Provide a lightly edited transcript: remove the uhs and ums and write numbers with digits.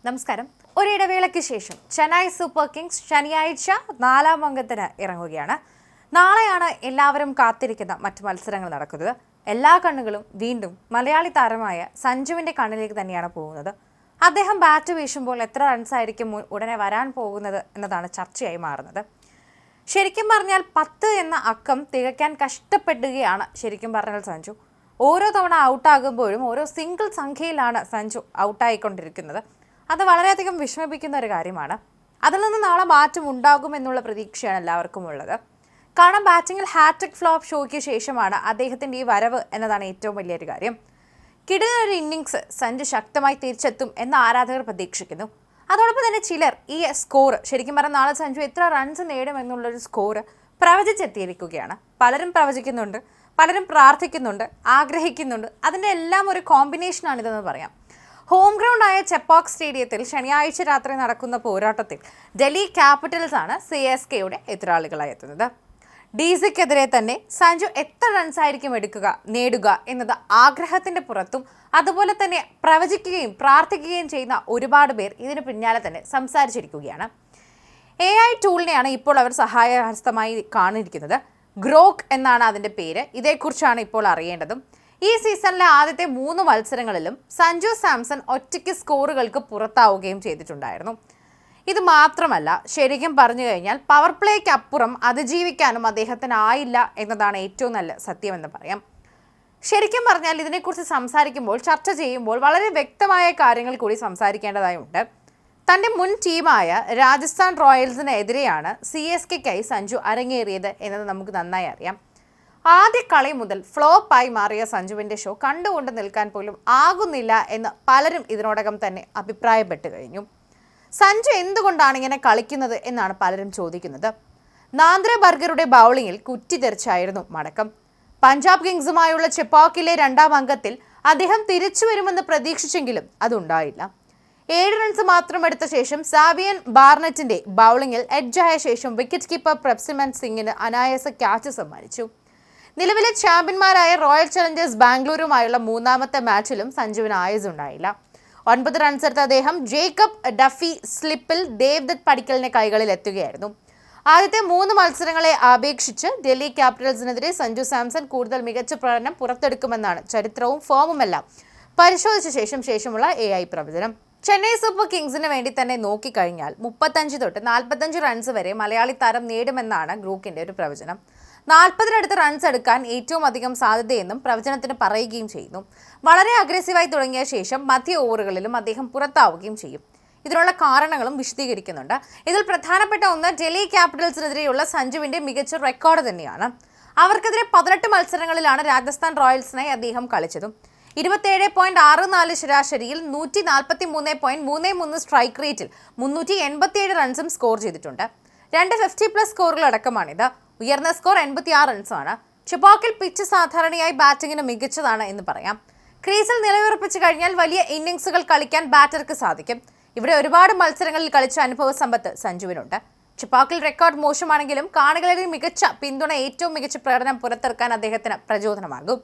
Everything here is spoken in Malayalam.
നമസ്കാരം. ഒരിടവേളയ്ക്ക് ശേഷം ചെന്നൈ സൂപ്പർ കിങ്സ് ശനിയാഴ്ച 4-ാം അങ്കത്തിന് ഇറങ്ങുകയാണ്. നാളെയാണ് എല്ലാവരും കാത്തിരിക്കുന്ന മറ്റു മത്സരങ്ങൾ നടക്കുന്നത്. എല്ലാ കണ്ണുകളും വീണ്ടും മലയാളി താരമായ സഞ്ജുവിൻ്റെ കണ്ണിലേക്ക് തന്നെയാണ് പോകുന്നത്. അദ്ദേഹം ബാറ്റ് വീശുമ്പോൾ എത്ര റൺസായിരിക്കും ഉടനെ വരാൻ പോകുന്നത് എന്നതാണ് ചർച്ചയായി മാറുന്നത്. ശരിക്കും പറഞ്ഞാൽ 10 എന്ന അക്കം തികയ്ക്കാൻ കഷ്ടപ്പെടുകയാണ് ശരിക്കും പറഞ്ഞാൽ സഞ്ജു. ഓരോ തവണ ഔട്ടാകുമ്പോഴും ഓരോ സിംഗിൾ സംഖ്യയിലാണ് സഞ്ജു ഔട്ടായിക്കൊണ്ടിരിക്കുന്നത്. അത് വളരെയധികം വിഷമിപ്പിക്കുന്ന ഒരു കാര്യമാണ്. അതിൽ നിന്ന് നാളെ മാറ്റം ഉണ്ടാകുമെന്നുള്ള പ്രതീക്ഷയാണ് എല്ലാവർക്കും ഉള്ളത്. കാരണം ബാറ്റിങ്ങിൽ ഹാട്രിക് ഫ്ലോപ്പ് ഷോയ്ക്ക് ശേഷമാണ് അദ്ദേഹത്തിൻ്റെ ഈ വരവ് എന്നതാണ് ഏറ്റവും വലിയൊരു കാര്യം. കിടിലൊരു ഇന്നിങ്സ് സഞ്ജു ശക്തമായി തിരിച്ചെത്തും എന്ന് ആരാധകർ പ്രതീക്ഷിക്കുന്നു. അതോടൊപ്പം തന്നെ ചിലർ ഈ സ്കോർ ശരിക്കും പറഞ്ഞാൽ നാളെ സഞ്ജു എത്ര റൺസ് നേടും എന്നുള്ളൊരു സ്കോർ പ്രവചിച്ചെത്തിയിരിക്കുകയാണ്. പലരും പ്രവചിക്കുന്നുണ്ട്, പലരും പ്രാർത്ഥിക്കുന്നുണ്ട്, ആഗ്രഹിക്കുന്നുണ്ട്. അതിൻ്റെ എല്ലാം ഒരു കോമ്പിനേഷനാണിതെന്ന് പറയാം. ഹോം ഗ്രൗണ്ടായ ചെപ്പോക്ക് സ്റ്റേഡിയത്തിൽ ശനിയാഴ്ച രാത്രി നടക്കുന്ന പോരാട്ടത്തിൽ ഡൽഹി ക്യാപിറ്റൽസ് ആണ് CSKയുടെ എതിരാളികളായി എത്തുന്നത്. DCക്കെതിരെ തന്നെ സഞ്ജു എത്ര റൺസായിരിക്കും നേടുക എന്നത് ആഗ്രഹത്തിൻ്റെ പുറത്തും അതുപോലെ തന്നെ പ്രവചിക്കുകയും പ്രാർത്ഥിക്കുകയും ചെയ്യുന്ന ഒരുപാട് പേർ ഇതിന് പിന്നാലെ തന്നെ സംസാരിച്ചിരിക്കുകയാണ്. AI ടൂളിനെയാണ് ഇപ്പോൾ അവർ സഹായഹസ്തമായി കാണിരിക്കുന്നത്. ഗ്രോക്ക് എന്നാണ് അതിൻ്റെ പേര്. ഇതേക്കുറിച്ചാണ് ഇപ്പോൾ അറിയേണ്ടതും. ഈ സീസണിലെ ആദ്യത്തെ 3 മത്സരങ്ങളിലും സഞ്ജു സാംസൺ ഒറ്റയ്ക്ക് സ്കോറുകൾക്ക് പുറത്താവുകയും ചെയ്തിട്ടുണ്ടായിരുന്നു. ഇത് മാത്രമല്ല, ശരിക്കും പറഞ്ഞു കഴിഞ്ഞാൽ പവർ പ്ലേക്ക് അപ്പുറം അതിജീവിക്കാനും അദ്ദേഹത്തിനായില്ല എന്നതാണ് ഏറ്റവും നല്ല സത്യമെന്ന് പറയാം. ശരിക്കും പറഞ്ഞാൽ ഇതിനെക്കുറിച്ച് സംസാരിക്കുമ്പോൾ, ചർച്ച ചെയ്യുമ്പോൾ വളരെ വ്യക്തമായ കാര്യങ്ങൾ കൂടി സംസാരിക്കേണ്ടതായുണ്ട്. തൻ്റെ മുൻ ടീമായ രാജസ്ഥാൻ റോയൽസിനെതിരെയാണ് CSKയ്ക്കായി സഞ്ജു അരങ്ങേറിയത് എന്നത് നമുക്ക് നന്നായി അറിയാം. ആദ്യ കളി മുതൽ ഫ്ലോപ്പായി മാറിയ സഞ്ജുവിൻ്റെ ഷോ കണ്ടുകൊണ്ട് നിൽക്കാൻ പോലും ആകുന്നില്ല എന്ന് പലരും ഇതിനോടകം തന്നെ അഭിപ്രായപ്പെട്ടു കഴിഞ്ഞു. സഞ്ജു എന്തുകൊണ്ടാണ് ഇങ്ങനെ കളിക്കുന്നത് എന്നാണ് പലരും ചോദിക്കുന്നത്. നാന്ദ്രെ ബർഗറുടെ ബൗളിങ്ങിൽ കുറ്റിതെറിച്ചായിരുന്നു മടക്കം. പഞ്ചാബ് കിങ്സുമായുള്ള ചെപ്പോക്കിലെ 2-ാം അങ്കത്തിൽ അദ്ദേഹം തിരിച്ചു വരുമെന്ന് പ്രതീക്ഷിച്ചെങ്കിലും അതുണ്ടായില്ല. 7 റൺസ് മാത്രം എടുത്ത ശേഷം സാവിയൻ ബാർണറ്റിന്റെ ബൗളിങ്ങിൽ എഡ്ജായ ശേഷം വിക്കറ്റ് കീപ്പർ പ്രഭ്സിമൻ സിംഗിന് അനായാസ ക്യാച്ച് സമ്മാനിച്ചു. നിലവിലെ ചാമ്പ്യന്മാരായ റോയൽ ചലഞ്ചേഴ്സ് ബാംഗ്ലൂരുമായുള്ള 3-ാമത്തെ മാച്ചിലും സഞ്ജുവിന് ആയുസുണ്ടായില്ല. 9 റൺസ് എടുത്ത അദ്ദേഹം ജേക്കബ് ഡഫി സ്ലിപ്പിൽ ദേവ്ദത്ത് പടിക്കലിന്റെ കൈകളിൽ എത്തുകയായിരുന്നു. ആദ്യത്തെ 3 മത്സരങ്ങളെ അപേക്ഷിച്ച് ഡൽഹി ക്യാപിറ്റൽസിനെതിരെ സഞ്ജു സാംസൺ കൂടുതൽ മികച്ച പ്രകടനം പുറത്തെടുക്കുമെന്നാണ് ചരിത്രവും ഫോമുമെല്ലാം പരിശോധിച്ച ശേഷമുള്ള AI പ്രവചനം. ചെന്നൈ സൂപ്പർ കിങ്സിന് വേണ്ടി തന്നെ നോക്കിക്കഴിഞ്ഞാൽ 35 തൊട്ട് 45 റൺസ് വരെ മലയാളി താരം നേടുമെന്നാണ് ഗ്രൂക്കിന്റെ ഒരു പ്രവചനം. 40-നടുത്ത് റൺസ് എടുക്കാൻ ഏറ്റവും അധികം സാധ്യതയെന്നും പ്രവചനത്തിന് പറയുകയും ചെയ്യുന്നു. വളരെ അഗ്രസീവായി തുടങ്ങിയ ശേഷം മധ്യ ഓവറുകളിലും അദ്ദേഹം പുറത്താവുകയും ചെയ്യും. ഇതിനുള്ള കാരണങ്ങളും വിശദീകരിക്കുന്നുണ്ട്. ഇതിൽ പ്രധാനപ്പെട്ട ഒന്ന് ഡൽഹി ക്യാപിറ്റൽസിനെതിരെയുള്ള സഞ്ജുവിൻ്റെ മികച്ച റെക്കോർഡ് തന്നെയാണ്. അവർക്കെതിരെ 18 മത്സരങ്ങളിലാണ് രാജസ്ഥാൻ റോയൽസിനായി അദ്ദേഹം കളിച്ചതും. 27.64 ശരാശരിയിൽ 143.33 സ്ട്രൈക്ക് റേറ്റിൽ 387 റൺസും സ്കോർ ചെയ്തിട്ടുണ്ട്. 2 50+ സ്കോറുകളടക്കമാണിത്. ഉയർന്ന സ്കോർ 86 റൺസാണ്. ചെപ്പോക്കിൽ പിച്ച് സാധാരണയായി ബാറ്റിങ്ങിന് മികച്ചതാണ് എന്ന് പറയാം. ക്രീസിൽ നിലയുറപ്പിച്ചു കഴിഞ്ഞാൽ വലിയ ഇന്നിംഗ്സുകൾ കളിക്കാൻ ബാറ്റർക്ക് സാധിക്കും. ഇവിടെ ഒരുപാട് മത്സരങ്ങളിൽ കളിച്ച അനുഭവ സമ്പത്ത് സഞ്ജുവിനുണ്ട്. ചെപ്പോക്കിൽ റെക്കോർഡ് മോശമാണെങ്കിലും കാണികളുടെ മികച്ച പിന്തുണ ഏറ്റവും മികച്ച പ്രകടനം പുറത്തെടുക്കാൻ അദ്ദേഹത്തിന് പ്രചോദനമാകും.